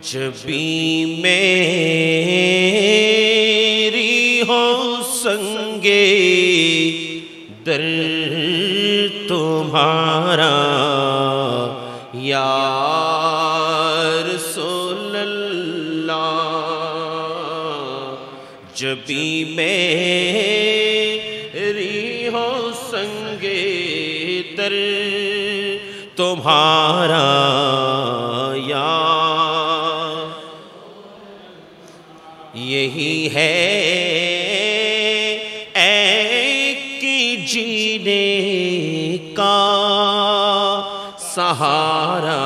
جب بھی میری ہو سنگے در تمہارا یا رسول اللہ، جب بھی میری ہو سنگے در تمہارا یا یہی ہے ایک جینے کا سہارا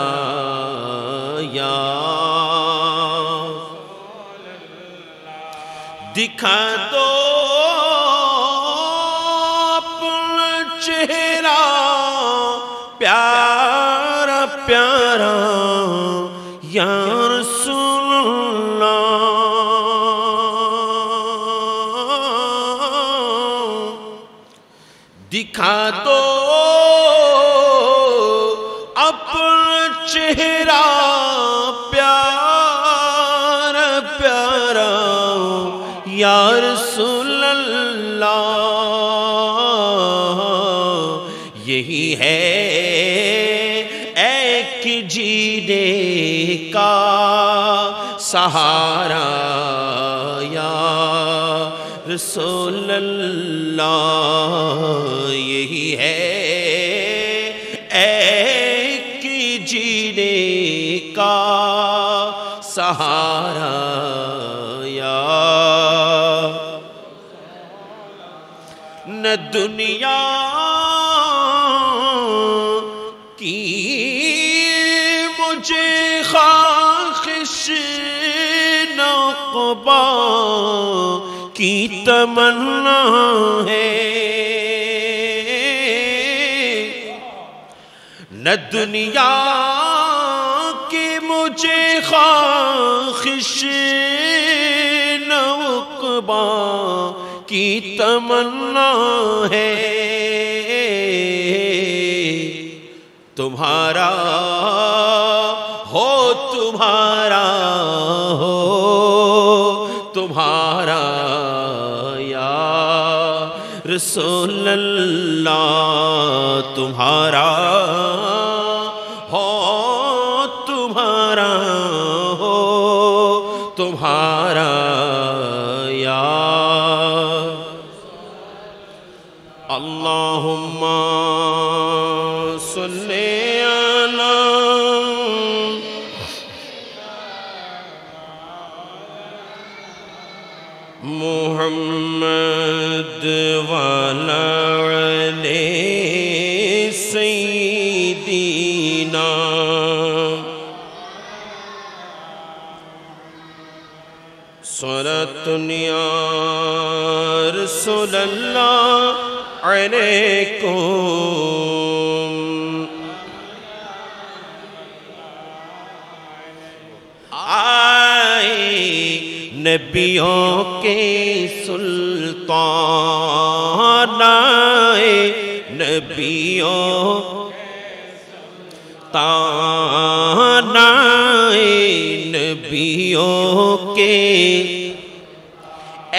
یا دکھا دو اپنا چہرہ پیارا پیارا یا رسول اللہ، دکھا دو اپنا چہرہ پیارا پیارا یا رسول اللہ، یہی ہے ایک جینے کا سہارا یا رسول اللہ، یہی ہے ایک جینے کا سہارا یا نہ دنیا کی مجھے خواہش نہ عقبا کی تمنا ہے، نہ دنیا کی مجھے خواہش نہ عقبا کی تمنا ہے، تمہارا ہو تمہارا ہو تمہارا یا رسول اللہ، تمہارا ہو تمہارا ہو تمہارا یا اللہم صلی علی محمد وعلی آلِ سیدنا صلاۃ یا رسول اللہ علیکم، آئے نبیوں کے سلطان، آئے نبیوں تان، آئے نبیوں کے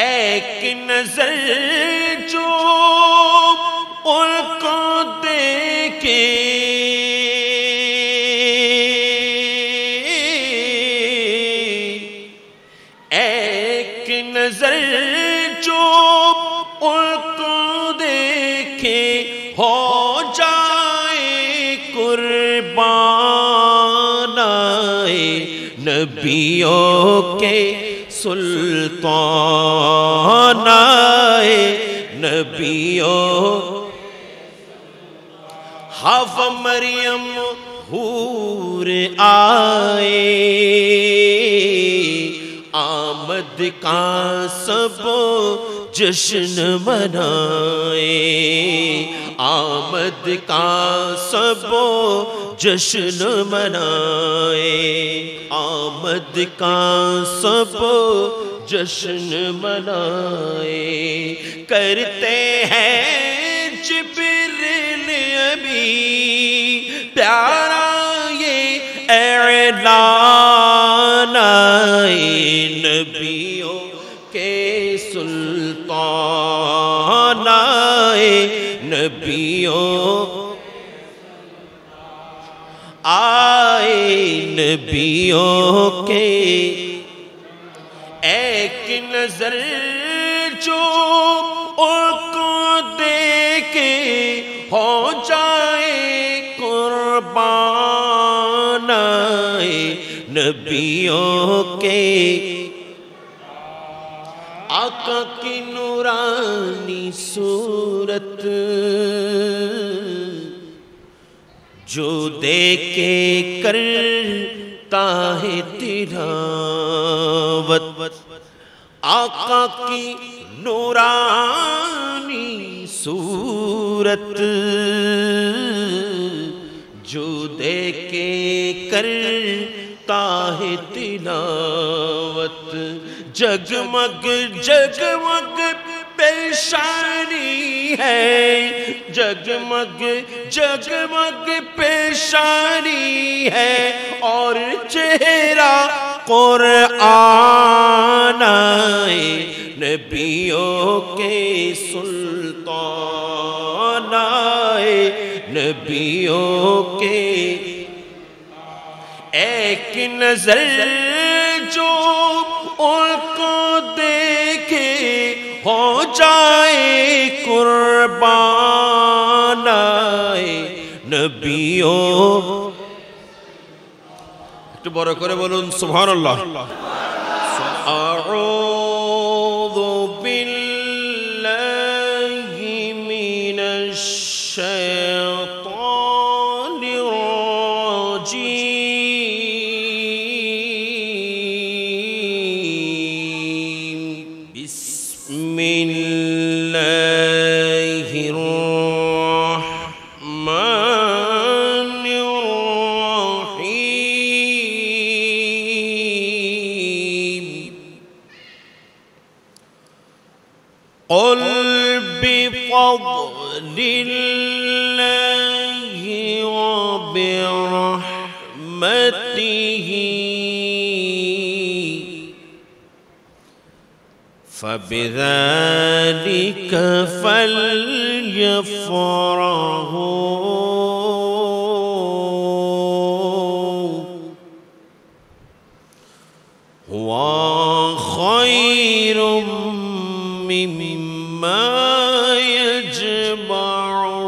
ایک نظر جو ان کو دیکھے ایک نظر جو ان کو دیکھے ہو جائے قربان، آئے نبیوں کے سلطان، آئے نبیوں حوا مریم حور آئے، آمد کا سب جشن منائے، آمد کا سب جشن منائے، آمد کا سب جشن منائے، کرتے ہیں جبریل ابھی پیارا یہ اعلان، نبیوں کے ایک نظر جو ان کو دیکھے ہو جائے قربان نبیوں کے آقا کی نورانی صورت جو دیکھے کرتا ہے تلاوت آقا کی نورانی صورت جو دیکھے کرتا ہے تلاوت جگمگ جگمگ پیشانی ہے جگمگ جگمگ پیشانی ہے اور چہرہ قرآن نبیوں کے سلطان نبیوں کے ایک نظر جو ان کو دیکھے ہو جائے قربان نبیوں একটু বড় করে বলুন সুবহানাল্লাহ আউযু বিল্লাহি মিনাশ শাইতানির রাজীম বিসমিল্লাহির قل بفضل الله وبرحمته فبذلك فليفرحوا هو خير مما يجمعون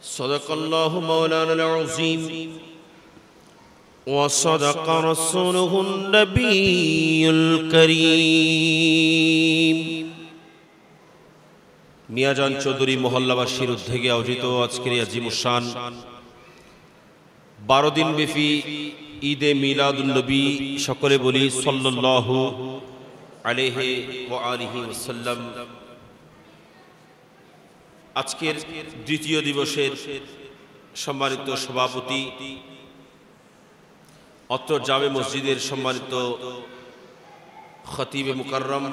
صدق الله مولانا العظيم وصدق رسوله النبي الكريم মিয়াজান চৌধুরী মহল্লাবাসীর উদ্যোগে আয়োজিত আজকের আজিমুশান 12 দিন ব্যাপী ঈদে মিলাদুন নবী সকলে বলি সাল্লাল্লাহু আলাইহি ওয়া আলিহি ওয়াসাল্লাম আজকের দ্বিতীয় দিবসের সম্মানিত সভাপতি অত্র জামে মসজিদের সম্মানিত খতিবে মুকাররম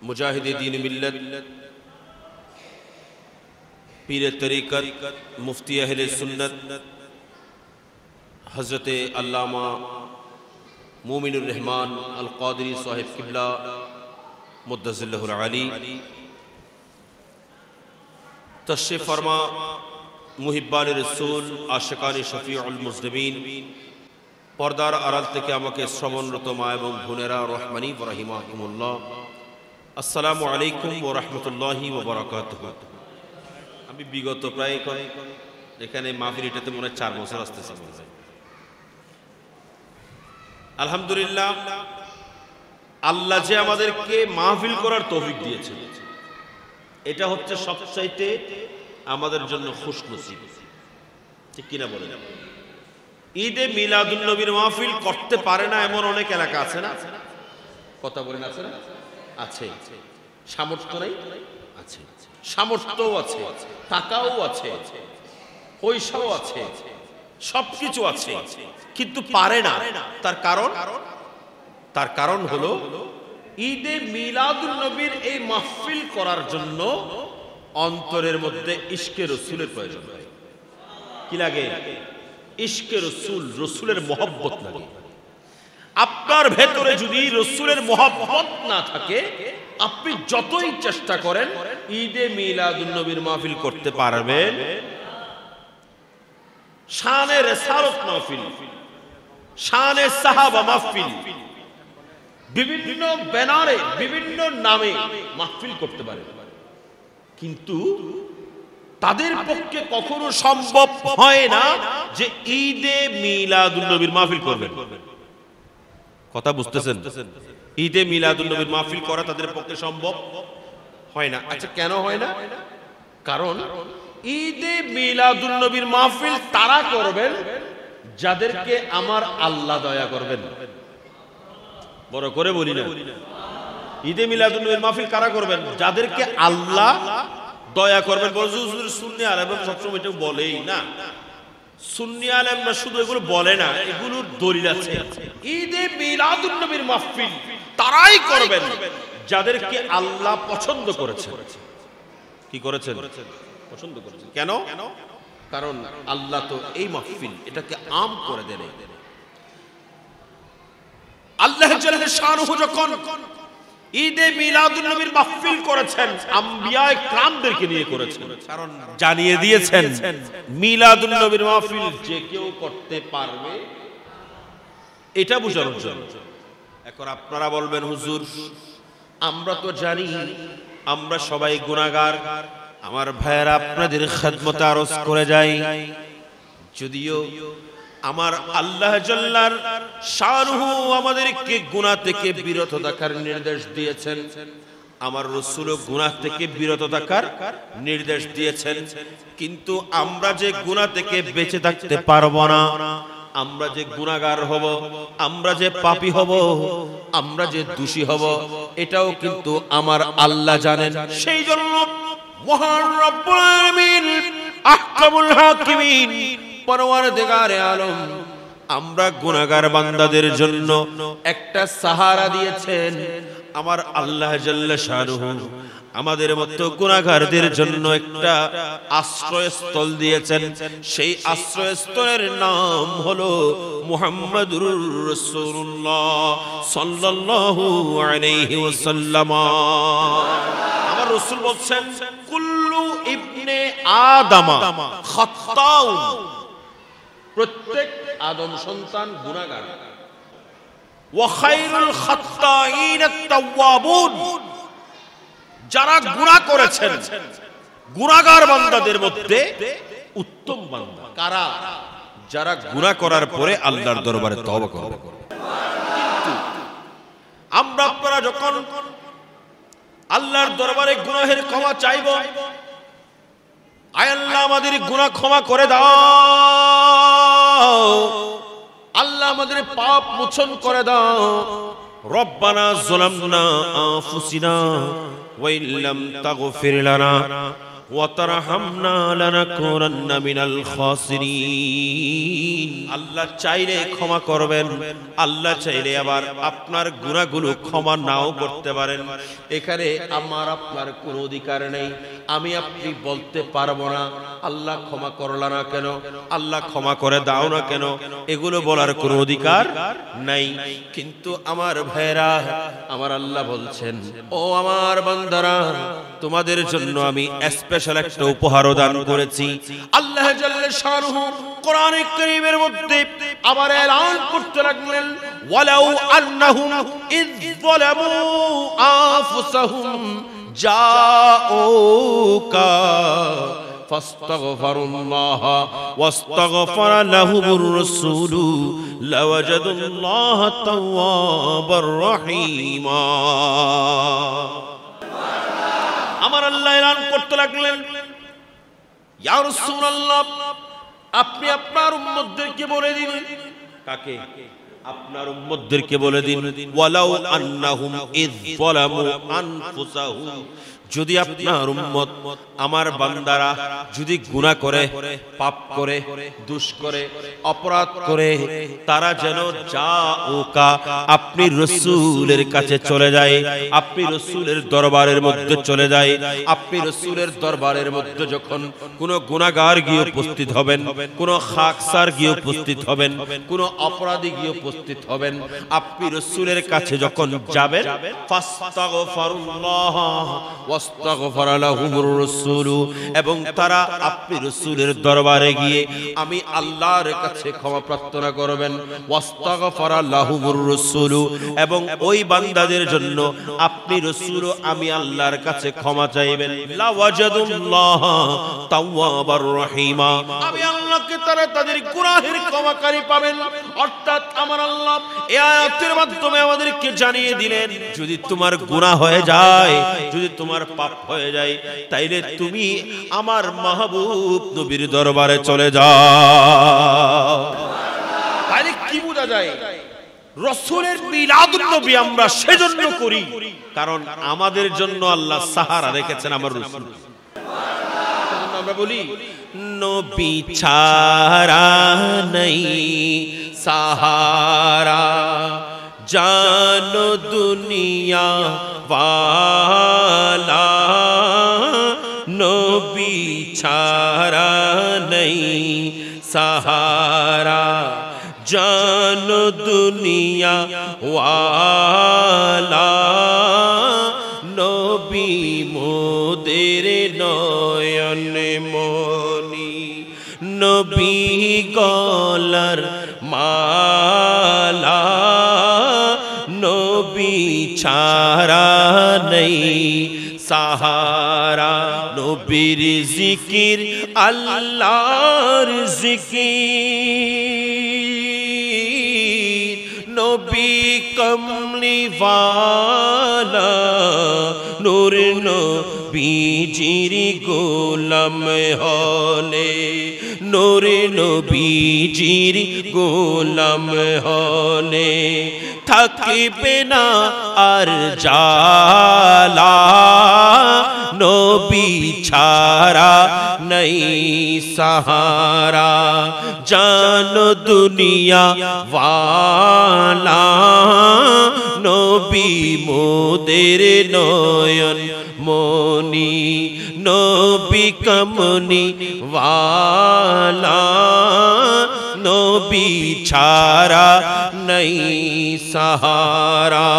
মুজাহিদে দ্বীন মিল্লাত পীরে তরিকত মুফতি আহলে সুন্নাত حضرت علامہ مومن الرحمن القادری صاحب قبلہ مدظ اللہ العالی تشریف فرما محبان رسول عاشقان شفیع المذنبین পর্দার আড়াল থেকে আমাকে শ্রবণরত মা এবং বোনেরা রহমানি ওয়া রাহিমাহুমুল্লাহ আসসালামু আলাইকুম ওয়া রাহমাতুল্লাহি ওয়া বারাকাতুহু আমি বিগত প্রায় এখানে মাহফিলটাতে মনে 4 বছর আসতেছে আলহামদুলিল্লাহ আল্লাহ যে আমাদেরকে মাহফিল করার তৌফিক দিয়েছে এটা হচ্ছে সবচাইতে আমাদের জন্য খুশনসিব ঠিক কি না বলেন ঈদে মিলাদুন নবীর মাহফিল করতে পারে না এমন অনেক এলাকা আছে না কথা বলেন আছে না আছে সামর্থ্য নাই আছে সামর্থ্যও আছে টাকাও আছে পয়সাও আছে সবকিছু আছে কিন্তু পারে না তার কারণ হলো ঈদে মিলাদুন নবীর এই মাহফিল করার জন্য অন্তরের মধ্যে ইশকে রাসূলের প্রয়োজন হয় কি লাগে ইশকে রাসূল রাসূলের মহব্বত লাগে আপনার ভেতরে যদি রাসূলের মহব্বত না থাকে, আপনি যতই চেষ্টা করেন ঈদে মিলাদুন নবীর মাহফিল করতে পারবেন। শানে রিসালাত মাহফিল, শানে সাহাবা মাহফিল, বিভিন্ন ব্যানারে বিভিন্ন নামে মাহফিল করতে পারে, কিন্তু তাদের পক্ষে কখনো সম্ভব হয় না যে ঈদে মিলাদুন নবীর মাহফিল করবেন। কথা বুঝতেছেন? ঈদে মিলাদুন নবীর মাহফিল করা তাদের পক্ষে সম্ভব হয় না। আচ্ছা, কেন হয় না? কারণ ঈদে মিলাদুন নবীর মাহফিল তারা করবেন যাদেরকে আমার আল্লাহ দয়া করবেন। বড় করে বলি না, ঈদে মিলাদুন নবীর মাহফিল কারা করবেন? যাদেরকে আল্লাহ দয়া করবেন। বলে সুন্নি আলেম সবসময় এটা বলেই না, সুন্নি আলেমরা শুধু এগুলো বলে না, এগুলোর দলিল আছে। ঈদে মিলাদুন নবীর মাহফিল তারাই করবেন যাদেরকে আল্লাহ পছন্দ করেছেন। কি করেছেন? পছন্দ করেছেন। কেন? কারণ আল্লাহ তো এই মাহফিল এটাকে আম করে দেন। আল্লাহ জাল্লা শানুহু যখন ঈদে মিলাদুন নবীর মাহফিল করেছেন, আম্বিয়ায়ে কিরামদেরকে নিয়ে করেছেন, কারণ জানিয়ে দিয়েছেন মিলাদুন নবীর মাহফিল যে কেউ করতে পারবে, এটা বোঝানোর জন্য। এখন আপনারা বলবেন, হুজুর আমরা তো জানি আমরা সবাই গুনাহগার। আমার ভাইয়েরা আপনাদের খেদমতে আরজ করে যাই, যদিও আমার আল্লাহ জাল্লার শানুহু আমাদেরকে গুনাহ থেকে বিরত থাকার নির্দেশ দিয়েছেন, আমার রাসূলও গুনাহ থেকে বিরত থাকার নির্দেশ দিয়েছেন, কিন্তু আমরা যে গুনাহ থেকে বেঁচে থাকতে পারবো না, আমরা যে গুনাহগার হব, আমরা যে পাপী হব, আমরা যে দোষী হব, এটাও কিন্তু আমার আল্লাহ জানেন। সেই জন্য মহান রব্বুল আলামিন আহকামুল হাকিমিন পরওয়ারদিগারে আলম আমরা গুনাহগার বান্দাদের জন্য একটা সাহারা দিয়েছেন। আমার আল্লাহ জাল্লা শানুহু আমাদের মতো গুনাহগারদের জন্য একটা আশ্রয়স্থল দিয়েছেন। সেই আশ্রয়স্থলের নাম হলো মুহাম্মাদুর রাসূলুল্লাহ সাল্লাল্লাহু আলাইহি ওয়াসাল্লাম। আমার রাসূল বলেন, কুল্লু ইবনে আদম খাত্তাউন, প্রত্যেক আদম সন্তান গুনাহগার। ওয়া খায়রুল খাত্তাইন আত-তাওয়াবুন, যারা গুনাহ করেছেন গুনাহগার বান্দাদের মধ্যে উত্তম বান্দা কারা? যারা গুনাহ করার পরে আল্লাহর দরবারে তওবা করে। কিন্তু আমরা আপনারা যখন আল্লাহর দরবারে গুনাহের ক্ষমা চাইব, আয় আল্লাহ আমাদের গুনাহ ক্ষমা করে দাও, আল্লাহ আমাদের পাপ মোচন করে দাও, রব্বানা যালামনা আনফুসিনা ওয়া ইল্লাম তাগফির লানা ওয়া তারহামনা লানাকুনান্না মিনাল খাসিরিন। আল্লাহ চাইলে ক্ষমা করবেন, আল্লাহ চাইলে আবার আপনার গুনাহগুলো ক্ষমা নাও করতে পারেন। এখানে আমার আপনার কোনো অধিকার নেই। আমি আপনি বলতে পারবো না আল্লাহ ক্ষমা করলা না কেন, আল্লাহ ক্ষমা করে দাও না কেন, এগুলো বলার কোনো অধিকার নাই। কিন্তু আমার ভাইরা, আমার আল্লাহ বলছেন, ও আমার বান্দারা, তোমাদের জন্য আমি স্পেশাল একটা উপহার দান করেছি। আল্লাহ জাল্লা শানুহু কোরআনে কারীমের মধ্যে আবার এলান করতে লাগলেন, ওয়ালাউ আন্নাহুম ইয যালামু আনফুসাহুম জাউকা ফাস্তাগফিরুল্লাহ ওয়াস্তাগফার লাহুমুর রাসূলু লাওয়াজাদুল্লাহ তাওয়াবার রহিমা। আমার আল্লাহ এলান করতে লাগলেন, ইয়া রাসূলুল্লাহ, আপনি আপনার উম্মতদেরকে বলে দিন। কাকে? আপনার উম্মতদেরকে বলে দিন, ওয়ালাউ আন্নাহুম ইয যালামু আনফুসাহুম যদি আপনার উম্মত আমার বান্দারা যদি গুনাহ করে, পাপ করে, দোষ করে, অপরাধ করে, তারা যেন জাউকা আপনি রাসূলের কাছে চলে যায়, আপনি রাসূলের দরবারের মধ্যে চলে যায়। আপনি রাসূলের দরবারের মধ্যে যখন কোন গুনাহগার গিয়ে উপস্থিত হবেন, কোন খাকসার গিয়ে উপস্থিত হবেন, কোন অপরাধী গিয়ে উপস্থিত হবেন, আপনি রাসূলের কাছে যখন যাবেন, ফাস্তাগফিরুল্লাহ ওয়াস্তাগফারা লাহুমুর রাসূল, এবং তারা আপনি রাসূলের দরবারে গিয়ে আমি আল্লাহর কাছে ক্ষমা প্রার্থনা করবেন, ওয়াস্তাগফারা লাহুমুর রাসূল, এবং ওই বান্দাদের জন্য আপনি রাসূল আমি আল্লাহর কাছে ক্ষমা চাইবেন। লা ওয়াজাদুল্লাহ তাওয়াবার রহিমা, আমি আল্লাহকে তারা তাদের গুনাহের ক্ষমাকারী পাবেন। অর্থাৎ আমার আল্লাহ এই আয়াতের মাধ্যমে আমাদেরকে জানিয়ে দিলেন, যদি তোমার গুনাহ হয়ে যায়, যদি তোমার পাপ হয়ে যায়, তাইলে তুমি আমার মাহবুব নবীর দরবারে চলে যাও। তাইলে কি বোঝা যায়? রাসূলের মিলাদুন নবী আমরা সেজন্য করি কারণ আমাদের জন্য আল্লাহ সাহারা রেখেছেন আমার রাসূল। সেজন্য আমরা বলি নবী ছাড়া নাই সাহারা, জানো দুনিয়া ওয়ালা, নবী ছাড়া নাই সাহারা, জানো দুনিয়া ওয়ালা, নবী মোদের নয়ন মনি, নবী গলার মালা, নবী ছাড়া নেই সাহারা, নবীর জিকির আল্লাহর জিকির, নবী কমলিওয়ালা, নূর নবীজির গোলাম হলে, নূর নবীজির গোলাম হলে থাকবে না আর জালা, নবী ছাড়া নাই সাহারা, জানো দুনিয়া ওয়ালা, নবী মোদের নয়ন মনি, নবী কমনি ওয়ালা, নবী ছাড়া নাই সাহারা।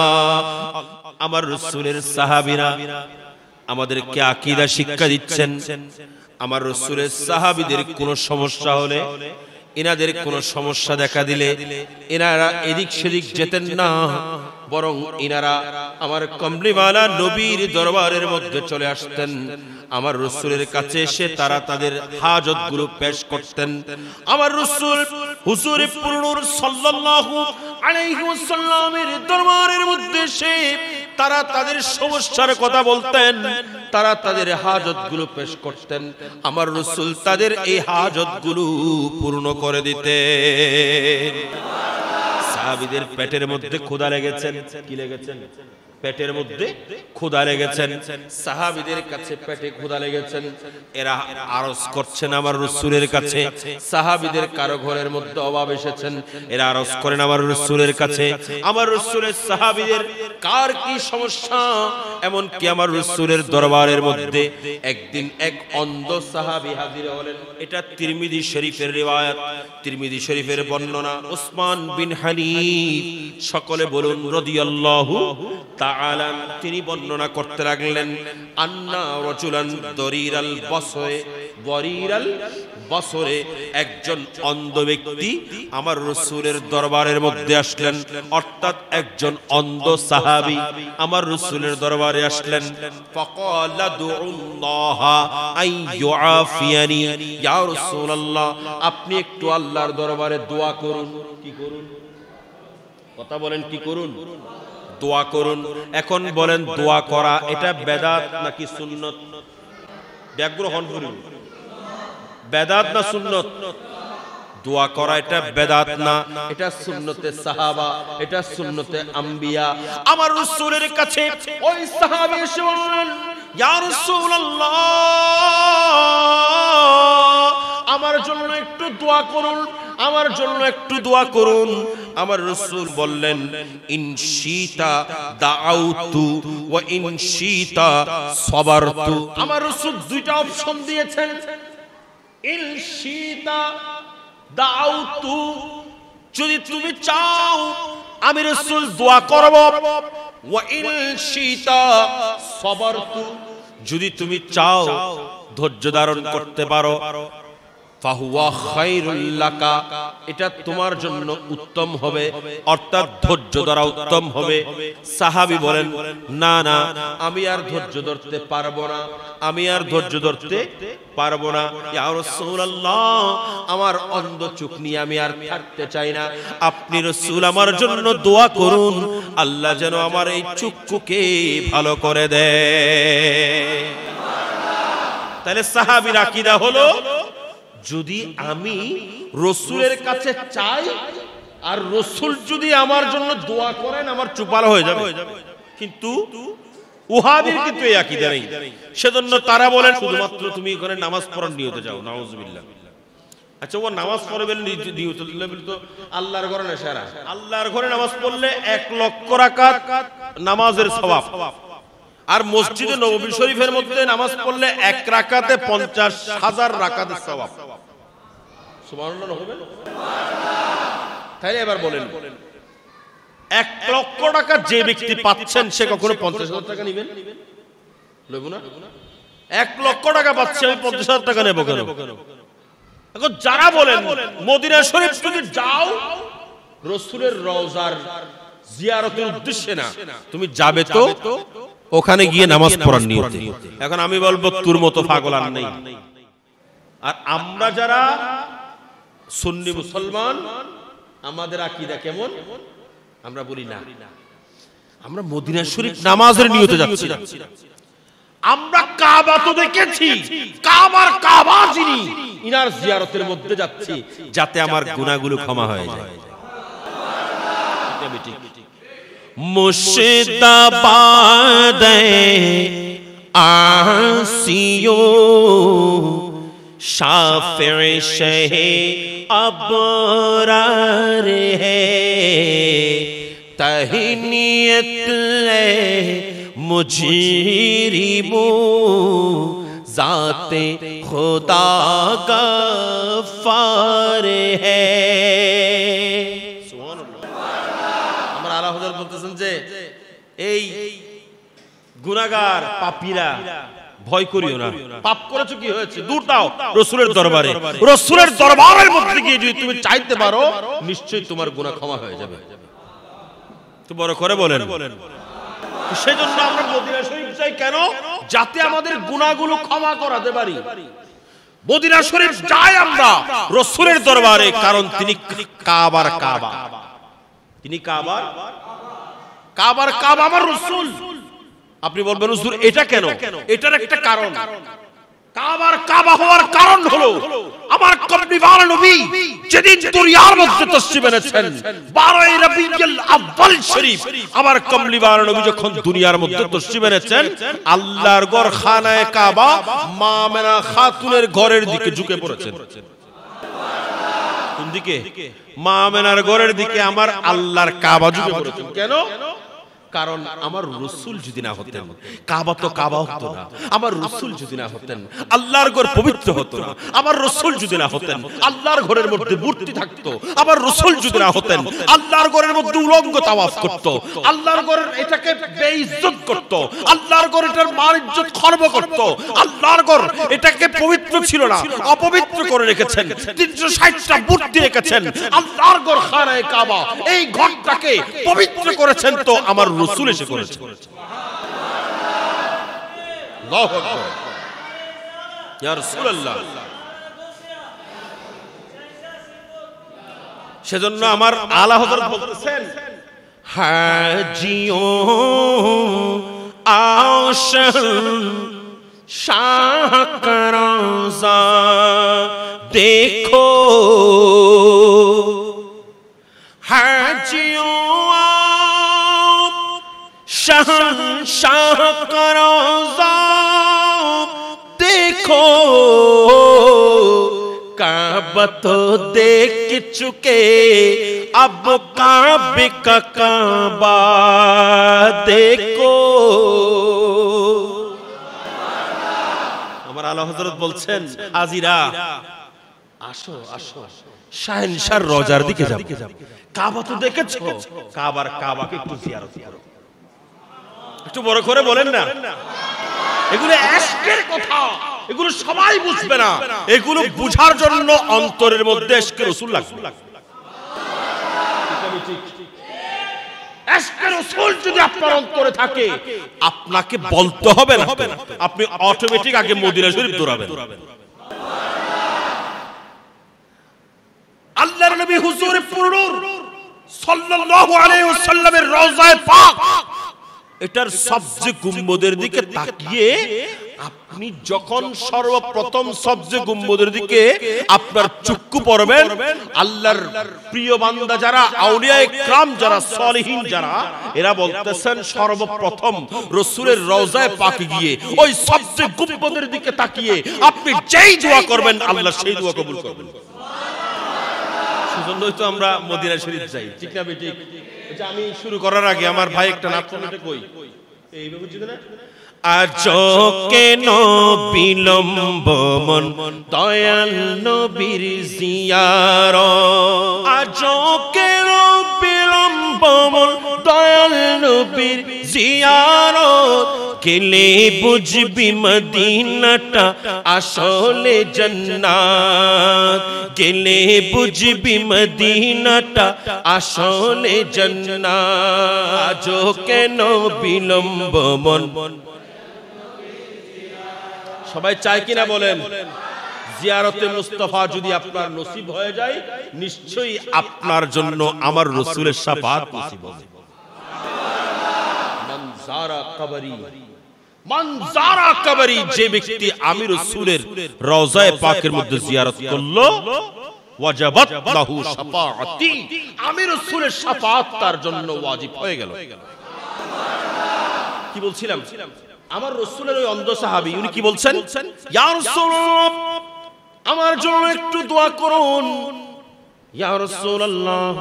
আমার রাসূলের সাহাবীরা আমাদেরকে আকীদা শিক্ষা দিচ্ছেন। আমার রাসূলের সাহাবীদের কোনো সমস্যা হলে, এনাদের কোনো সমস্যা দেখা দিলে এনারা এদিক সেদিক যেতেন না, বরং ইনারা আমার কমলিওয়ালা নবীর দরবারের মধ্যে চলে আসতেন। আমার রাসূলের কাছে এসে তারা তাদের হাজতগুলো পেশ করতেন। আমার রাসূল হুজুরে পুরনুর সাল্লাল্লাহু আলাইহি ওয়াসাল্লামের দরবারের মধ্যে এসে তারা তাদের সমস্যার কথা বলতেন, তারা তাদের হাজতগুলো পেশ করতেন। আমার রাসূল তাদের এই হাজতগুলো পূর্ণ করে দিতেন। সাহাবীদের পেটের মধ্যে ক্ষুধা লেগেছেন, কি লেগেছেন? পেটের মধ্যে ক্ষুধা লেগেছেন। সাহাবীদের কাছে পেটে ক্ষুধা লেগেছেন, এরা আরজ করছেন আমার রাসূলের কাছে। সাহাবীদের কারো ঘরের মধ্যে অভাব এসেছেন, এরা আরজ করেন আমার রাসূলের কাছে। আমার রাসূলের সাহাবীদের কার কি সমস্যা, এমন কি আমার রাসূলের দরবারের মধ্যে একদিন এক অন্ধ সাহাবী হাজির হলেন। এটা তিরমিজি শরীফের রিওয়ায়াত, তিরমিজি শরীফের বর্ণনা। উসমান বিন হানিফ, সকলে বলুন রাদিয়াল্লাহু তাআলা, তিনি বর্ণনা করতে লাগলেন, আন্না রাজুলান দরিরাল বসরে, বরিরাল বসরে, একজন অন্ধ ব্যক্তি আমার রাসূলের দরবারের মধ্যে আসলেন। অর্থাৎ একজন অন্ধ সাহাবী আমার রাসূলের দরবারে আসলেন। ফাকালা দুউল্লাহ আই ইউআফিয়ানি, ইয়া রাসূলুল্লাহ, আপনি একটু আল্লাহর দরবারে দোয়া করুন। কি করুন? কথা বলেন, কি করুন? দোয়া করুন। এখন বলেন, দোয়া করা এটা বেদাত নাকি সুন্নত? ব্যাগ্রহণ করুন, বেদাত না সুন্নত? দোয়া করা এটা বেদাত না, এটা সুন্নতে সাহাবা, এটা সুন্নতে আম্বিয়া। আমার রাসূলের কাছে ওই সাহাবী এসে বললেন, ইয়া রাসূলুল্লাহ আমার জন্য একটু দোয়া করুন, আমার জন্য একটু দোয়া করুন। আমার রাসূল বললেন ইন শিতা দাআউতু ওয়া ইন শিতা সাবারতু। আমার রাসূল দুইটা অপশন দিয়েছেন, ইন শিতা দাআউতু, যদি তুমি চাও আমি রাসূল দোয়া করব, ওয়া ইন শিতা সাবারতু, যদি তুমি চাও ধৈর্য ধারণ করতে পারো, ফাহুয়া খায়রুল লাকা, এটা তোমার জন্য উত্তম হবে, অর্থাৎ ধৈর্য ধরা উত্তম হবে। সাহাবী বলেন না না আমি আর ধৈর্য ধরতে পারবো না, আমি আর ধৈর্য ধরতে পারবো না। ইয়া রাসূলুল্লাহ আমার অন্ধ চোখ নিয়ে আমি আর থাকতে চাই না, আপনি রাসূল আমার জন্য দোয়া করুন আল্লাহ যেন আমার এই চক্ষুকে ভালো করে দেয়। তাহলে সাহাবীর আকীদা হলো যদি আমি রাসূলের কাছে চাই আর রাসূল যদি আমার জন্য দোয়া করেন আমার চুপাল হয়ে যাবে। কিন্তু ওয়াহাবীর কিন্তু এই আকীদা নেই, সেজন্য তারা বলেন শুধুমাত্র তুমি এখানে নামাজ পড়ার নিয়তে যাও। নাউজুবিল্লাহ। আচ্ছা ও নামাজ পড়বেন নিয়ত তো আল্লাহর ঘরে না সারা, আল্লাহর ঘরে নামাজ পড়লে 1 লক্ষ রাকাত নামাজের সওয়াব, আর মসজিদে নববী শরীফের মধ্যে নামাজ পড়লে 1 রাকাতে 50,000 রাকাতের সওয়াব। সুবহানাল্লাহ হবে না? তাহলে এবার বলেন 1 লক্ষ টাকা যে ব্যক্তি পাচ্ছেন সে কখনো 50,000 টাকা নেবেন? নেব না। 1 লক্ষ টাকা পাচ্ছে আমি 50,000 টাকা নেব কেন? এখন যারা বলেন মদিনা শরীফ যদি যাও রাসূলের রওজার জিয়ারতের উদ্দেশ্যে না, তুমি যাবে তো ওখানে গিয়ে নামাজ পড়ার নিয়তে। এখন আমি বলবো তোর মতো পাগল আর নেই। আর আমরা যারা সুন্নি মুসলমান আমাদের আকীদা কেমন? আমরা বলি না আমরা মদিনা শরীফ নামাজের নিয়তে যাচ্ছি না, আমরা কাবা তো দেখেছি, কাবার কাবা যিনি ইনার জিয়ারতের মধ্যে যাচ্ছি যাতে আমার গুনাহগুলো ক্ষমা হয়ে যায়। মুর্শিদাবাদে আসিও শাফিঈ শাহে अबरार है, तहनीयत ले मुजरिमो जाते खुदा गफ्फार है। আমরা আলা হযরত বলতেছেন যে এই গুনাহগার পাপীরা ভয় করিও না, পাপ করেছো কি হয়েছে দূর দাও রাসূলের দরবারে, রাসূলের দরবারের মধ্যে গিয়ে যদি তুমি চাইতে পারো নিশ্চয়ই তোমার গুনাহ ক্ষমা হয়ে যাবে। তো বড় করে বলেন। সেজন্য আমরা মদিনা শরীফ যাই কেন? যাতে আমাদের গুনাহগুলো ক্ষমা করাতে পারি। মদিনা শরীফ যাই আমরা রাসূলের দরবারে, কারণ তিনি কাবার কাবা, তিনি কাবার কাবা আমার রাসূল। আপনি বলবেন হুজুর এটা কেন? এটার একটা কারণ। কাবার কাবা হওয়ার কারণ হলো আমার কমলিওয়ালা নবী যেদিন দুনিয়ার মধ্যে তাশরীফ এনেছেন 12 রবিউল আউয়াল শরীফ, আমার কমলিওয়ালা নবী যখন দুনিয়ার মধ্যে তাশরীফ এনেছেন আল্লাহর ঘর খানায়ে কাবা মা আমেনা খাতুনের ঘরের দিকে ঝুঁকে পড়েছেন। কোন দিকে? মা আমেনার ঘরের দিকে আমার আল্লাহর কাবা ঝুঁকে পড়েছেন। কেন? কারণ আমার রাসূল যদি না হতেন কাবা তো কাবা হতো না, আমার রাসূল যদি না হতেন আল্লাহর ঘর পবিত্র হতো না, আমার রাসূল যদি না হতেন আল্লাহর ঘরের মধ্যে মূর্তি থাকতো, আমার রাসূল যদি না হতেন আল্লাহর ঘরের মধ্যে উলঙ্গ তাওয়াফ করত, আল্লাহর ঘরের এটাকে বেইজ্জত করত, আল্লাহর ঘর এটার মান ইজ্জত খর্ব করত, আল্লাহর ঘর এটাকে পবিত্র ছিল না অপবিত্র করে রেখেছেন, 360টা মূর্তি রেখেছেন। আল্লাহর ঘর খানায়ে কাবা এই ঘরটাকে পবিত্র করেছেন তো আমার রাসূল এসে করেছে। আল্লাহু আকবার। ইয়া রাসূলুল্লাহ। সেজন্য আমার আলা হযরত বলতেছেন হাজিও আশান শাহ করোজা দেখো, হাজিও शाह का रोज़ा देखो काबा तो देख चुके अब काबे का काबा देखो। আমার আলা হযরত বলছেন হাজিরা আসো আসো শাহেনশার রোজার দিকে যাও, কাবা তো দেখেছো, কাবাকে একটু জিয়ারত করো। একটু বড় করে বলেন না, এগুলো ইশকের কথা, এগুলো সবাই বুঝবে না, এগুলো বুঝার জন্য অন্তরের মধ্যে ইশকে রাসূল লাগবে। ইশকে রাসূল যদি আপনার অন্তরে থাকে আপনাকে বলতে হবে না, আপনি অটোমেটিক আগে মদিনা শরীফ দৌড়াবেন। আল্লাহর নবী হুজুরে পুরুর সাল্লাল্লাহু আলাইহি ওয়াসাল্লামের রওজায়ে পাক, এটার সবচেয়ে গুম্বদের দিকে তাকিয়ে আপনি যখন সর্বপ্রথম সবচেয়ে গুম্বদের দিকে আপনার চক্ষু পড়বেন, আল্লাহর প্রিয় বান্দা যারা, আউলিয়ায়ে কিরাম যারা, সলিহিন যারা, এরা বলতেছেন সর্বপ্রথম রাসূলের রওজায়ে পাকে গিয়ে ওই সবচেয়ে গুম্বদের দিকে তাকিয়ে আপনি যেই দোয়া করবেন আল্লাহ সেই দোয়া কবুল করবেন। সেজন্যই তো আমরা মদিনা শরীফ যাই, ঠিক না বেঠিক? আচ্ছা, আমি শুরু করার আগে আমার ভাই একটা নাচ করতে কই, এইভাবে বুঝতে না? আজো কেন বিলম্ব মন দয়াল নবীর জিয়ারত, আজো কেন বিলম্ব মন দয়াল নবীর জিয়ারত, গেলে বুঝবি মদিনাটা আসলে জান্নাত, গেলে বুঝবি মদিনাটা আসলে জান্নাত, আজো কেন বিলম্ব মন। সবাই চায় কিনা বলেন? জিয়ারতে মুস্তাফা যদি আপনার নসিব হয়ে যায় নিশ্চয়ই আপনার জন্য আমার রাসূলের শাফাআত নসিব হবে। মান যারা কবরি, মান যারা কবরি, যে ব্যক্তি আমি রাসূলের রওজায়ে পাকের মধ্যে জিয়ারত করলো ওয়াজাবাত লাহু শাফাআতি, আমি রাসূলের শাফাআত তার জন্য ওয়াজিব হয়ে গেল। কি বলছিলাম? আমার রাসূলের ওই অন্ধ সাহাবী উনি কি বলছেন? ইয়া রাসূলুল্লাহ আমার জন্য একটু দোয়া করুন, ইয়া রাসূলুল্লাহ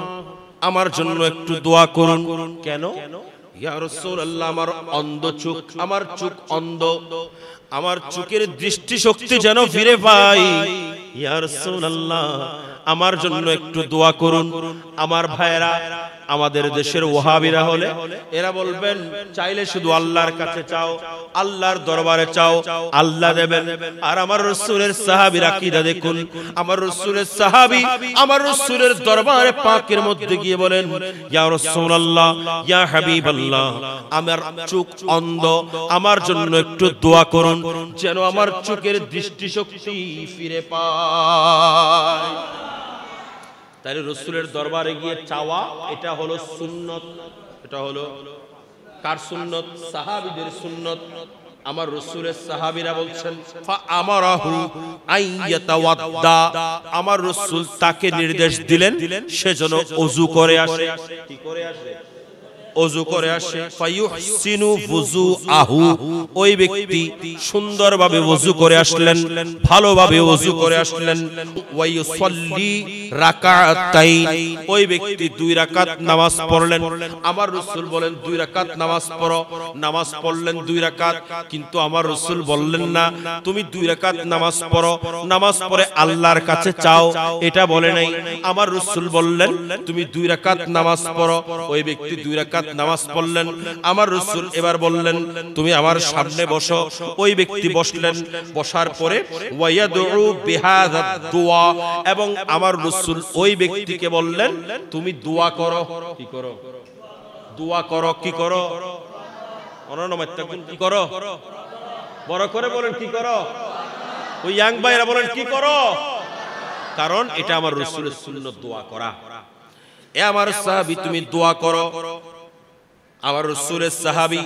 আমার জন্য একটু দোয়া করুন। কেন? ইয়া রাসূলুল্লাহ আমার অন্ধ চোখ, আমার চোখ অন্ধ, আমার চোখের দৃষ্টি শক্তি যেন ফিরে পাই, ইয়া রাসূলুল্লাহ আমার জন্য একটু দোয়া করুন। আমার ভাইরা, আমাদের দেশের ওয়াহাবিরা হলে এরা বলবেন চাইলে শুধু আল্লাহর কাছে চাও, আল্লাহর দরবারে চাও, আল্লাহ দেবেন। আর আমার রাসূলের সাহাবীর আকীদা দেখুন, আমার রাসূলের সাহাবী আমার রাসূলের দরবারে পাকের মধ্যে গিয়ে বলেন ইয়া রাসূলুল্লাহ ইয়া হাবিবাল্লাহ আমার চোখ অন্ধ, আমার জন্য একটু দোয়া করুন যেন আমার চোখের দৃষ্টিশক্তি ফিরে পায়। তাহলে রাসূলের দরবারে গিয়ে চাওয়া এটা হলো সুন্নত। এটা হলো কার সুন্নত? সাহাবীদের সুন্নত। আমার রাসূলের সাহাবীরা বলছেন ফা আমারাহু আইয়াতাওয়াদ্দা, আমার রাসূল তাকে নির্দেশ দিলেন সে যেন ওযু করে আসে। কি করে আসে? ওযু করে আসে। ফায়ুহসিনু wuzu'ahu, ওই ব্যক্তি সুন্দরভাবে ওযু করে আসলেন, ভালোভাবে ওযু করে আসলেন। ওয়া ইউসাল্লি রাকাতাইন, ওই ব্যক্তি 2 রাকাত নামাজ পড়লেন। আমার রাসূল বলেন 2 রাকাত নামাজ পড়ো, নামাজ পড়লেন 2 রাকাত। কিন্তু আমার রাসূল বললেন না তুমি 2 রাকাত নামাজ পড়ো, নামাজ পড়ে আল্লাহর কাছে চাও, এটা বলে নাই। আমার রাসূল বললেন তুমি 2 রাকাত নামাজ পড়ো। ওই ব্যক্তি 2 রাকাত নামাজ পড়লেন। আমার রাসূল এবার বললেন তুমি আমার সামনে বসো। ওই ব্যক্তি বসলেন, বসার পরে ওয়ায়াদউ বিহাযা দুআ, এবং আমার রাসূল ওই ব্যক্তিকে বললেন তুমি দোয়া করো। কি করো? দোয়া করো। কি করো? অননমাত্তাকুন কি করো? বড় করে বলেন কি করো? ওই ইয়াং ভাইরা বলেন কি করো? কারণ এটা আমার রাসূলের সুন্নাত দোয়া করা। এ আমার সাহাবী তুমি দোয়া করো। আমার রাসূলের সাহাবী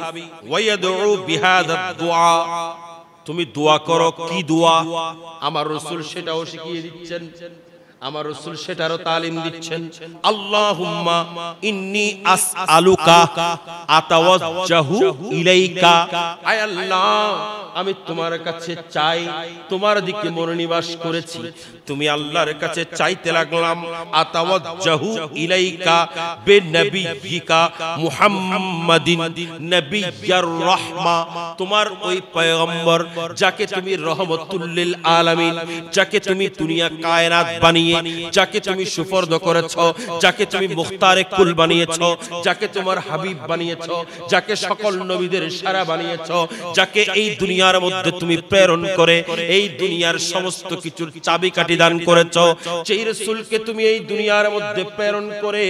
ওয়ায়াদউ বিহাযা দুআ, তুমি দোয়া করো। কি দোয়া? আমার রাসূল সেটাও শিখিয়ে দিচ্ছেন, আমার রাসূল সেটারও তালিম দিচ্ছেন। আল্লাহুম্মা ইন্নী আসআলুকা আতাওয়াজ্জাহু ইলাইকা, আয় আল্লাহ আমি তোমার কাছে চাই, তোমার দিকে মনোনিবাস করেছি। তুমি আল্লাহর কাছে চাইতে লাগলাম। আতাওয়াজ্জাহু ইলাইকা বিনবিয়িকা মুহাম্মাদিন নবিয়্যির রাহমা, তোমার ওই পয়গম্বর যাকে তুমি রহমতুল লিল আলামিন, যাকে তুমি দুনিয়া কায়নাত বানিয়ে, যাকে তুমি সুফরদ করেছো, যাকে তুমি মুখতারে কুল বানিয়েছো, যাকে তোমার হাবিব বানিয়েছো, যাকে সকল নবীদের সেরা বানিয়েছো, যাকে এই দুনিয়ার মধ্যে তুমি প্রেরণ করে এই দুনিয়ার সমস্ত কিছুর চাবিকাঠি দান করেছো, সেই রাসূলকে তুমি এই দুনিয়ার মধ্যে প্রেরণ করে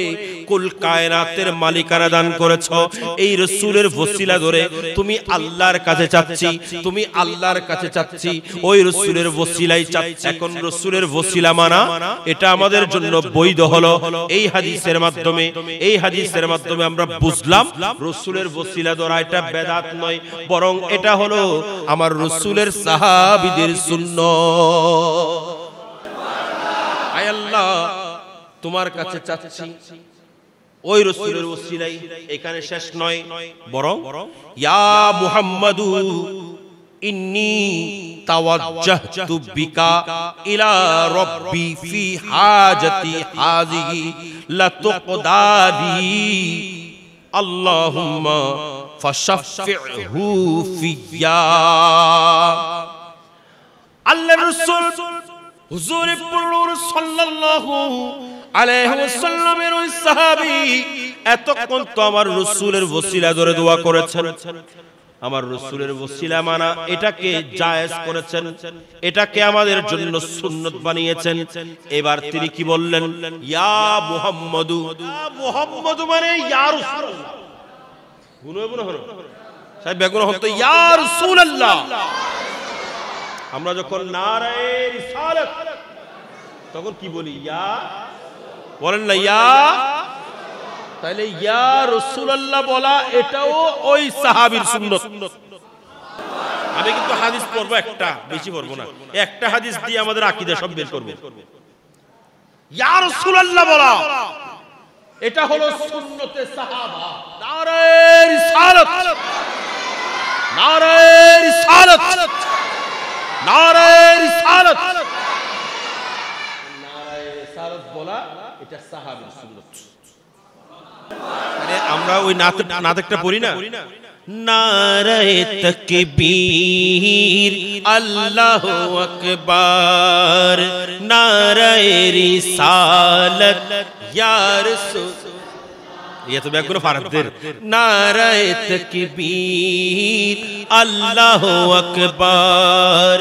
কুল কায়নাতের মালিকানা দান করেছো। এই রাসূলের ওসিলা ধরে তুমি আল্লাহর কাছে চাচ্ছি, তুমি আল্লাহর কাছে চাচ্ছি, ওই রাসূলের ওসিলাই চাচ্ছি। এখন রাসূলের ওসিলা মানা এটা আমাদের জন্য বৈধ হলো। এই হাদিসের মাধ্যমে, এই হাদিসের মাধ্যমে আমরা বুঝলাম রাসূলের ওসিলা ধরা এটা বেদাত নয়, বরং এটা হলো আমার রাসূলের সাহাবীদের সুন্নাত। আয় আল্লাহ, তোমার কাছে চাচ্ছি ওই রাসূলের ওসিলাই। এখানে শেষ নয়, বরং ইয়া মুহাম্মাদু ইন্নী তাওয়াজ্জাহতু বিকা ইলা রাব্বি ফি হাজাতি হাযিহি লাতুকদাদি আল্লাহুম্মা ফাশাফিহু ফিয়া। আল্লাহর রাসূল হুজুর পুরুর সাল্লাল্লাহু আলাইহি ওয়াসাল্লামের ওই সাহাবী এতক্ষণ তো আমার রাসূলের ওসিলা ধরে দোয়া করেছেন, আমার রাসূলের ওসিলা মানা এটাকে জায়েজ করেছেন, এটাকে আমাদের জন্য সুন্নাত বানিয়েছেন। এবার তিনি কি বললেন? ইয়া মুহাম্মাদু, ইয়া মুহাম্মাদু মানে ইয়া রাসূলুল্লাহ। গুনো গুনো হলো সাহেব, বেগুনো হতো ইয়া রাসূলুল্লাহ। আমরা যখন নারায়ে রিসালাত তখন কি বলি? ইয়া বলেন না ইয়া, তাহলে ইয়া রাসূলুল্লাহ বলা এটাও ওই সাহাবীর সুন্নাত। আমি কিন্তু হাদিস পড়বো একটা, বেশি পড়বো না, একটা হাদিস দিয়ে আমাদের আকীদা সব বের করব। ইয়া রাসূলুল্লাহ বলা এটা হলো সুন্নতে সাহাবা। নারায়ে রিসালাত, নারায়ে রিসালাত, নারায়ে রিসালাত, নারায়ে রিসালাত বলা এটা সাহাবীর সুন্নাত। আরে আমরা ওই নাটকটা পড়ি না, নারায়ে তাকবীর আল্লাহু আকবার, নারায়ে রিসালাত ইয়া রাসূল, ये तो मैं फारकদের নারায়ে তাকবীর আল্লাহু আকবার,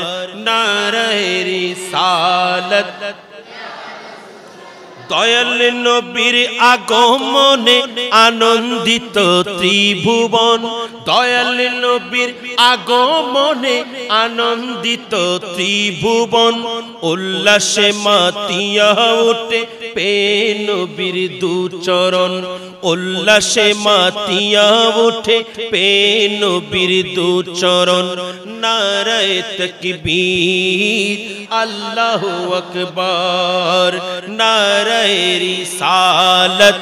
নারায়ে রিসালাত। দয়াল নবীর আগমনে আনন্দিত ত্রিভুবন, দয়াল নবীর আগমনে আনন্দিত ত্রিভুবন, উল্লাসে মাতিয়া ওঠে পেয়ে নবীর দুচরণ, উল্লাসে মাতিয়া ওঠে পেয়ে নবীর দুচরণ। নারায়ে তাকবীর আল্লাহু আকবার, নারায়ে রিসালাত।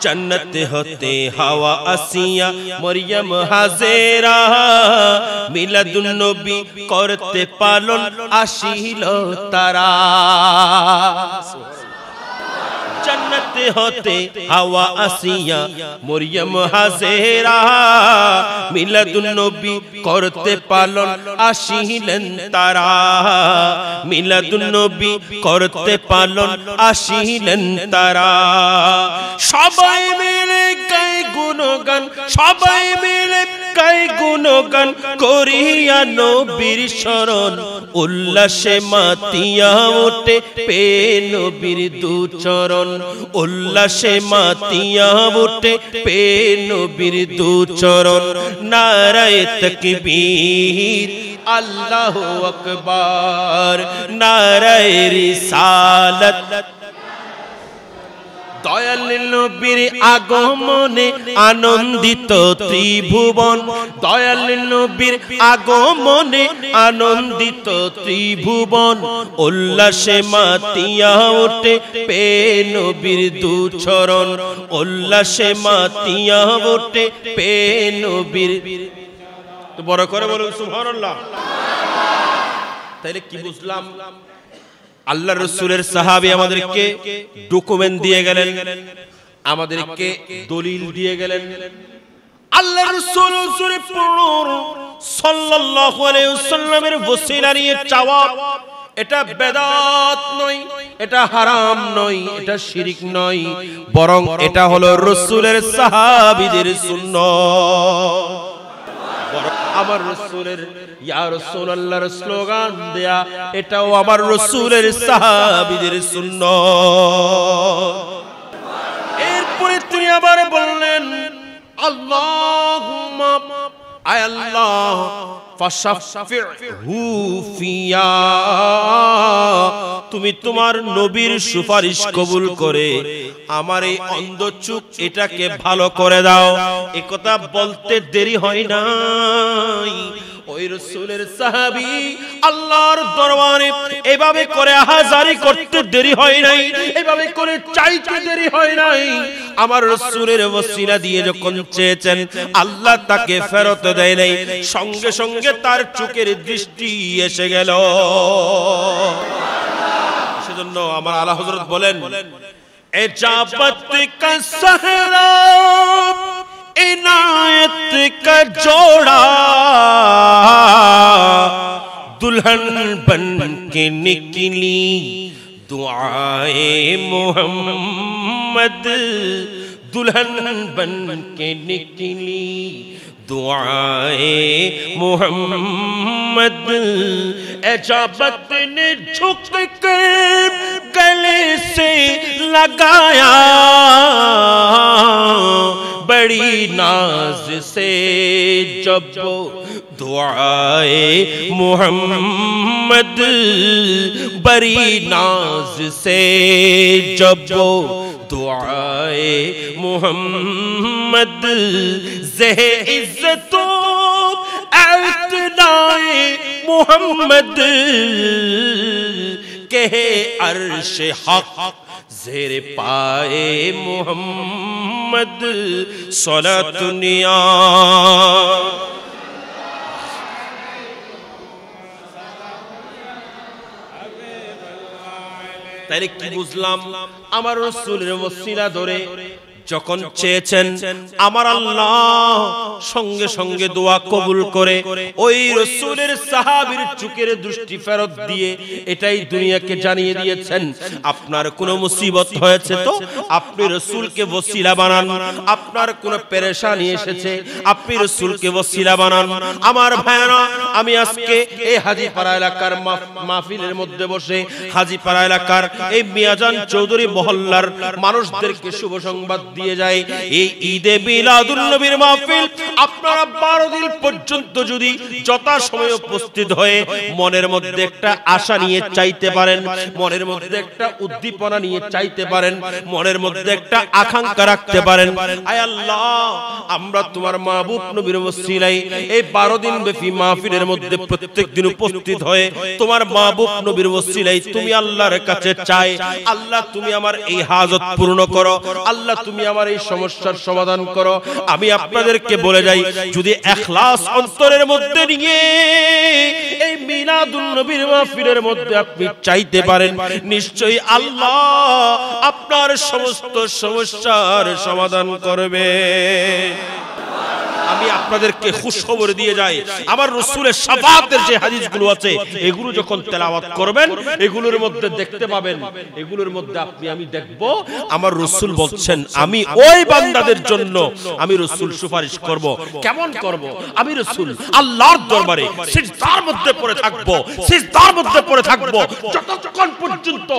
जन्नत होते हवा আসিয়া মরিয়ম হাজেরা, মিলাদুন নবী করতে পালন আসিল তারা। जन्नत होते हवा আসিয়া মরিয়ম হাজেরা, মিলাদুন নবী করতে পালন আসিলেন তারা, মিলাদুন নবী করতে পালন আসিলেন তারা। সবাই মিলে গায় গুণগান, সবাই মিলে গায় গুণগান করিয়া নবীর শরণ, উল্লাসে মাতিয়া ওঠে পেয়ে নবীর দুচরণ, উল্লাসে মাতিয়া ওঠে পেয়ে নবীর দুচরণ। নারায়ে তাকবীর আল্লাহু আকবার, নারায়ে রিসালাত। দয়াল নবীর আগমনে আনন্দিত ত্রিভুবন, দয়াল নবীর আগমনে আনন্দিত ত্রিভুবন, উল্লাসে মাতিয়া ওঠে পেয়ে নবীর দুচরণ, উল্লাসে মাতিয়া ওঠে পেয়ে নবীর। বড় করে বলুন সুবহানাল্লাহ। তাইলে কি বুঝলাম? আল্লাহ রাসূলের সাহাবী আমাদেরকে ডকুমেন্ট দিয়ে গেলেন, আমাদেরকে দলিল দিয়ে গেলেন। আল্লাহ রাসূল সাল্লাল্লাহু আলাইহি ওয়াসাল্লামের ওসিলা নিয়ে চাওয়া, এটা বেদাত নয়, এটা হারাম নয়, এটা শিরক নয়, বরং এটা হলো রাসূলের সাহাবীদের সুন্নাত। আমার রাসূলের ইয়া রাসূলুল্লাহর স্লোগান দেয়া, এটাও আমার রাসূলের সাহাবীদের সুন্নাত। এরপরে তিনি আবার বললেন আল্লাহুম্মা আয় আল্লাহ ফাশাফিহু ফিয়া, তুমি তোমার নবীর সুপারিশ কবুল করে আমার এই অন্ধ চোখ এটাকে ভালো করে দাও। এই কথা বলতে দেরি হয় নাই। ওই রাসূলের সাহাবী আল্লাহর দরবারে এভাবে করে হাজারি করতে দেরি হয় নাই, এভাবে করে চাইতে দেরি হয় নাই। আমার রাসূলের ওসিলা দিয়ে যখন চেয়েছেন, আল্লাহ তাকে ফেরত দেয় নাই, সঙ্গে সঙ্গে তার চোখের দৃষ্টি এসে গেল। সেজন্য আমার আলা হযরত বলেন, ইজাবত কা সাহরা इनायत का जोड़ा दुल्हन बन के निकली दुआए मोहम्मद, दुल्हन बन के निकली दुआए मोहम्मद। इजाबत ने झुक कर गले से लगाया, बड़ी नाज से जब दुआए मोहम्मद, बड़ी नाज से जब दुआए मोहम्मद। ज़े इज़्ज़तो इत्नाए मोहम्मद, कहे अर्श हक ज़ेर पाए मोहम्मद सलातुनिया। তাইলে কি বুঝলাম? আমার রাসূলের ওসিলা ধরে যখন চেয়েছেন, আমার আল্লাহ সঙ্গে সঙ্গে দোয়া কবুল করে ওই রাসূলের সাহাবীর চোখের দৃষ্টি ফেরত দিয়ে এটাই দুনিয়াকে জানিয়ে দিয়েছেন, আপনার কোনো মুসিবত হয়েছে তো আপনি রাসূলকে ওসিলা বানান, আপনার কোনো পেরেশানি এসেছে আপনি রাসূলকে ওসিলা বানান। আমার ভাইরা, আমি আজকে এই হাজীপাড়া এলাকার মাহফিলের মধ্যে বসে হাজীপাড়া এলাকার এই মিয়াজান চৌধুরী মহল্লার মানুষদেরকে শুভ সংবাদ দিয়ে যায়, এই ঈদে মিলাদুন নবীর মাহফিল আপনারা 12 দিন পর্যন্ত যদি যথাসময়ে উপস্থিত হয়ে মনের মধ্যে একটা আশা নিয়ে চাইতে পারেন, মনের মধ্যে একটা উদ্দীপনা নিয়ে চাইতে পারেন, মনের মধ্যে একটা আকাঙ্ক্ষা রাখতে পারেন, আয় আল্লাহ আমরা তোমার মাহবুব নবীর ওসিলায় এই 12 দিন ব্যাপী মাহফিলের মধ্যে প্রত্যেকদিন উপস্থিত হয়ে তোমার মাহবুব নবীর ওসিলায় তুমি আল্লাহর কাছে চাই, আল্লাহ তুমি আমার এই হাজত পূর্ণ করো, আল্লাহ তুমি আমার এই সমস্যার সমাধান করো। আমি আপনাদেরকে বলে যাই, যদি ইখলাস অন্তরের মধ্যে নিয়ে এই মিলাদুন নবীর মাহফিলের মধ্যে আপনি চাইতে পারেন, নিশ্চয়ই আল্লাহ আপনার সমস্ত সমস্যার সমাধান করবে। আমি আপনাদেরকে খুশখবর দিয়ে যাই, আমার রাসূলের শাফাআতের যে হাদিসগুলো আছে এগুলো যখন তেলাওয়াত করবেন এগুলোর মধ্যে দেখতে পাবেন, এগুলোর মধ্যে আমি দেখব আমার রাসূল বলছেন, আমি ওই বান্দাদের জন্য আমি রাসূল সুপারিশ করব। কেমন করব? আমি রাসূল আল্লাহর দরবারে সিজদার মধ্যে পড়ে থাকব, সিজদার মধ্যে পড়ে থাকব যতক্ষণ পর্যন্ত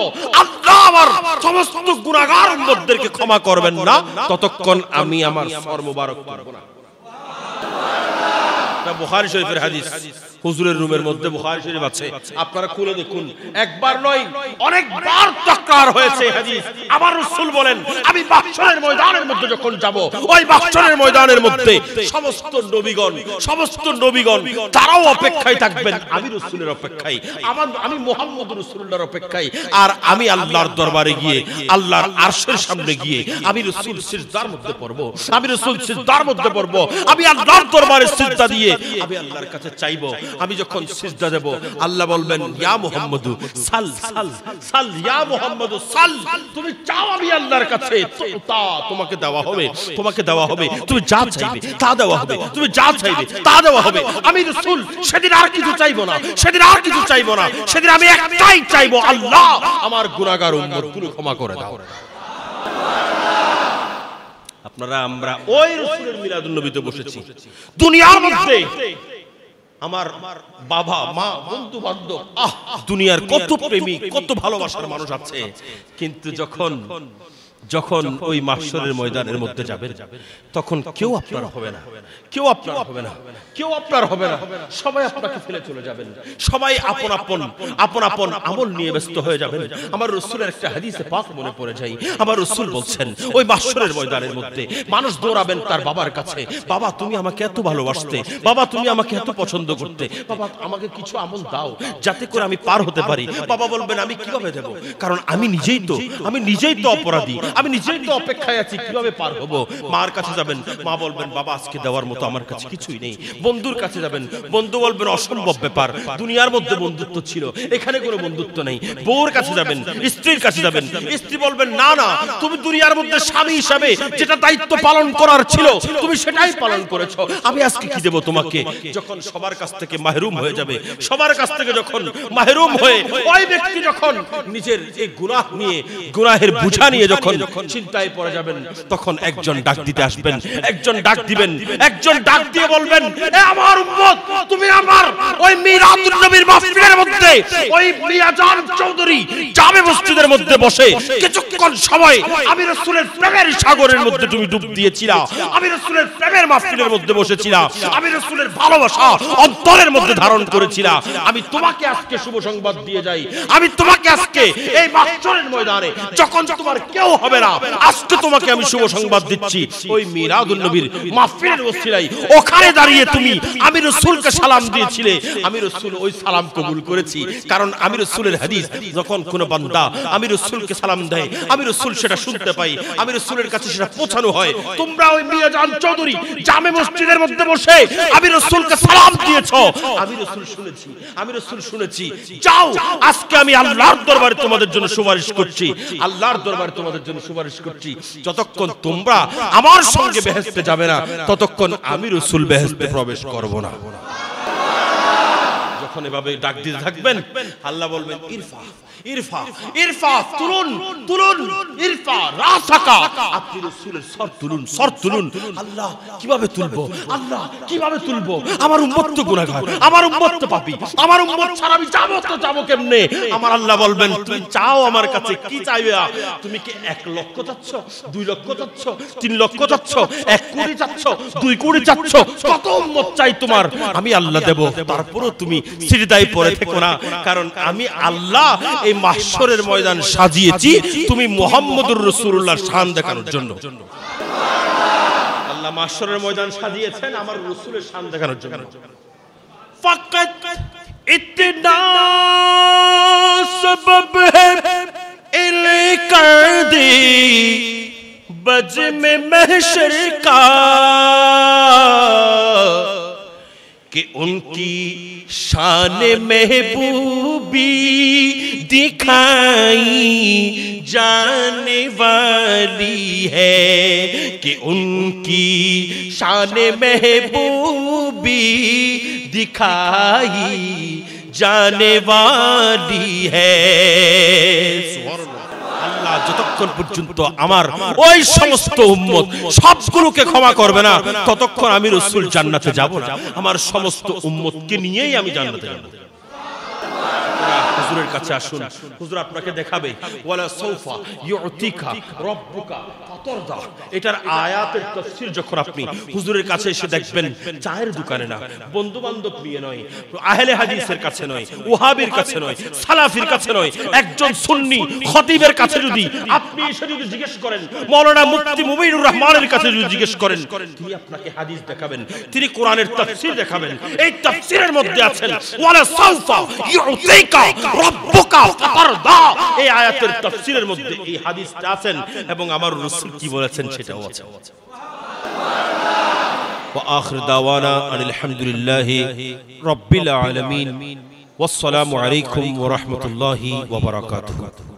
আল্লাহ আমার সমস্ত গুনাহগার উম্মতদেরকে ক্ষমা করবেন না, ততক্ষণ আমি আমার সর মুবারক করব না। বুখারী শরীফের হাদিস। হুজুরের রুমের মধ্যে বুখারী শরীফ আছে, আপনারা খুলে দেখুন। একবার নয়, অনেকবার তাকরার হয়েছে হাদিস। আমার রাসূল বলেন, আমি বাহশরের ময়দানের মধ্যে যখন যাব, ওই বাহশরের ময়দানের মধ্যে সমস্ত নবীগণ তারাও অপেক্ষায় থাকবেন আমি রাসূলের অপেক্ষায়, আমি মুহাম্মদ রাসূলুল্লাহর অপেক্ষায়। আর আমি আল্লাহর দরবারে গিয়ে, আল্লাহর আরশের সামনে গিয়ে আমি রাসূল সিজদার মধ্যে পড়ব, আমি রাসূল সিজদার মধ্যে পড়ব, আমি আল্লাহর দরবারে সিজদা দিয়ে আমি আল্লাহর কাছে চাইবো। আমি যখন সিজদা দেব, আল্লাহ বলবেন, ইয়া মুহাম্মদু সাল সাল সাল, ইয়া মুহাম্মদু সাল, তুমি চাও আমি আল্লাহর কাছে, তা তোমাকে দেওয়া হবে, তোমাকে দেওয়া হবে। তুমি যা চাইবে তা দেওয়া হবে, তুমি যা চাইবে তা দেওয়া হবে। আমি রাসূল সেদিন আর কিছু চাইবো না, সেদিন আর কিছু চাইবো না, সেদিন আমি একটাই চাইবো, আল্লাহ আমার গুনাহগার উম্মতগুলো ক্ষমা করে দাও। আপনারা আমরা ওই রাসূলের মিলাদুন নবীতে বসেছি। দুনিয়ার মধ্যে আমার বাবা মা বন্ধু বান্ধব, দুনিয়ার কত প্রেমিক, কত ভালোবাসার মানুষ আছে, কিন্তু যখন ওই মাহশরের ময়দানের মধ্যে যাবেন, তখন কেউ আপনার হবে না, কেউ আপনার হবে না, কেউ আপনার হবে না। সবাই আপনাকে ফেলে চলে যাবেন, সবাই আপন আপন আমল নিয়ে ব্যস্ত হয়ে যাবেন। আমার রাসূলের একটা হাদিসে পাক মনে পড়ে যায়। আমার রাসূল বলছেন, ওই মাহশরের ময়দানের মধ্যে মানুষ দৌড়াবেন তার বাবার কাছে, বাবা তুমি আমাকে এত ভালোবাসতে, বাবা তুমি আমাকে এত পছন্দ করতে, বাবা আমাকে কিছু আমল দাও যাতে করে আমি পার হতে পারি। বাবা বলবেন, আমি কিভাবে দেব, কারণ আমি নিজেই তো অপরাধী, আমি নিজেই তো অপেক্ষায় আছি, কিভাবে পার হব। মার কাছে যাবেন, মা বলবেন, বাবা আজকে দেওয়ার মতো আমার কাছে কিছুই নেই। বন্ধুর কাছে যাবেন, বন্ধু বলবেন, অসম্ভব ব্যাপার, দুনিয়ার মধ্যে বন্ধুত্ব ছিল, এখানে কোনো বন্ধুত্ব নেই। বউর কাছে যাবেন, স্ত্রীর কাছে যাবেন, স্ত্রী বলবেন, না না, তুমি দুনিয়ার মধ্যে স্বামী হিসাবে যেটা দায়িত্ব পালন করার ছিল তুমি সেটাই পালন করেছো, আমি আজকে কি দেব তোমাকে। যখন সবার কাছ থেকে মাহরুম হয়ে যাবে, সবার কাছ থেকে যখন মাহরুম হয়ে ওই ব্যক্তি যখন নিজের এই গুনাহ নিয়ে, গুনাহের বোঝা নিয়ে যখন চিন্তায় পড়ে যাবেন, তখন একজন ডাক দিতে আসবেন, একজন ডাক দিবেন, একজন ডাক দিয়ে বলবেন, এ আমার উম্মত, তুমি আমার ওই মিলাদুন নবীর মাহফিলের মধ্যে ওই মিয়াজান চৌধুরী জামে মসজিদের মধ্যে বসে কিছুক্ষণ সময় আমি রাসূলের প্রেমের সাগরের মধ্যে তুমি ডুব দিয়েছিলা, আমি রাসূলের প্রেমের মাহফিলের মধ্যে বসেছিলা, আমি রাসূলের ভালোবাসা অন্তরের মধ্যে ধারণ করেছিলা। আমি তোমাকে আজকে শুভ সংবাদ দিয়ে যাই, আমি তোমাকে আজকে এই মাহশরের ময়দানে যখন তোমার কেউ হবে না, আজকে তোমাকে আমি শুভ সংবাদ দিচ্ছি, ওই মিলাদুন নবীর মাহফিলের ওসিলায় ওখানে দাঁড়িয়ে তুমি আমি রাসূলকে সালাম দিয়েছিলে, আমি রাসূল ওই সালাম কবুল করেছি। কারণ আমি রাসূলের হাদিস, যখন কোনো বান্দা আমি রাসূলকে সালাম দেয়, আমি রাসূল সেটা শুনতে পাই, আমি রাসূলের কাছে সেটা পৌঁছানো হয়। তোমরা ওই মিয়াজান চৌধুরী জামে মসজিদের মধ্যে বসে আমি রাসূলকে সালাম দিয়েছো, আমি রাসূল শুনেছি। যাও, আজকে আমি আল্লাহর দরবারে তোমাদের জন্য সুপারিশ করছি, আল্লাহর দরবারে তোমাদের জন্য সুপারিশ করছি। যতক্ষণ তোমরা আমার সঙ্গে বেহেশতে যাবে না, ততক্ষণ আমি রাসূল বেহেশতে প্রবেশ করব না। যখন এভাবে ডাক দিতে থাকবেন, আল্লাহ বলবেন, ইরফা ইরফা ইরফা, তুলুন তুলুন, ইরফা রাসাকা, আপনি রাসূলের সর তুলুন, সর তুলুন। আল্লাহ কিভাবে তুলবো, আল্লাহ কিভাবে তুলবো, আমার উম্মত তো গুনাহগার, আমার উম্মত তো পাপী, আমার উম্মত ছাড়া আমি যাবো কেমনে। আমার আল্লাহ বলবেন, তুমি চাও আমার কাছে কি চাইবে, তুমি কি 1 লক্ষ চাচ্ছ, 2 লক্ষ চাচ্ছ, 3 লক্ষ চাচ্ছ, 1 কোটি চাচ্ছ, 2 কোটি চাচ্ছ, কত উম্মত চাই তোমার, আমি আল্লাহ দেব। তারপরও তুমি সিজদায় পড়ে থেকো না, কারণ আমি আল্লাহ এই মাহশরের ময়দান সাজিয়েছি তুমি মুহাম্মদুর রাসূলুল্লাহর শান দেখানোর জন্য। আল্লাহ মাহশরের ময়দান সাজিয়েছেন আমার রাসূলের শান দেখানোর জন্য। ফাকাত ইত্তিনা সবব है इले कर दी बज में महशर का कि उनकी शान महबूबी दिखाई जाने वाली है, कि उनकी शान महबूबी दिखाई जाने वाली है। আল্লাহ যতক্ষণ পর্যন্ত আমার ওই সমস্ত উম্মত সবগুলোকে ক্ষমা করবে না, ততক্ষণ আমি রাসূল জান্নাতে যাব না। আমার সমস্ত উম্মতকে নিয়েই আমি জান্নাতে যাব। হুজুরের কাছে আসুন, হুজুর আপনাকে দেখাবে। ওয়ালা সাউফা ইউতিকা রাব্বুকা ফাতারদা, এটার আয়াতের তাফসীর যখন আপনি হুজুরের কাছে এসে দেখবেন, চায়ের দোকানে না, বন্ধু বান্ধব নিয়ে নয়, আহলে হাদিসের কাছে নয়, ওয়াহাবির কাছে নয়, সালাফির কাছে নয়, একজন সুন্নি খতিবের কাছে যদি আপনি এসে যদি জিজ্ঞেস করেন, মাওলানা মুফতি মুবিনুর রহমানের কাছে যদি জিজ্ঞেস করেন, তিনি আপনাকে হাদিস দেখাবেন, তিনি কোরআনের তাফসীর দেখাবেন। এই তাফসীরের মধ্যে আছেন ওয়ালা সাউফা ইউতিকা রাব্বুকা ফাতারদা, এই আয়াতের তাফসীরের মধ্যে এই হাদিসটা আছেন এবং আমার রাসূল কি বলেছেন সেটাও আছে। ওয়া আখির দাওয়ানা আনিল হামদুলিল্লাহি রাব্বিল আলামিন, ওয়াসসালামু আলাইকুম ওয়া রাহমাতুল্লাহি ওয়া বারাকাতুহু।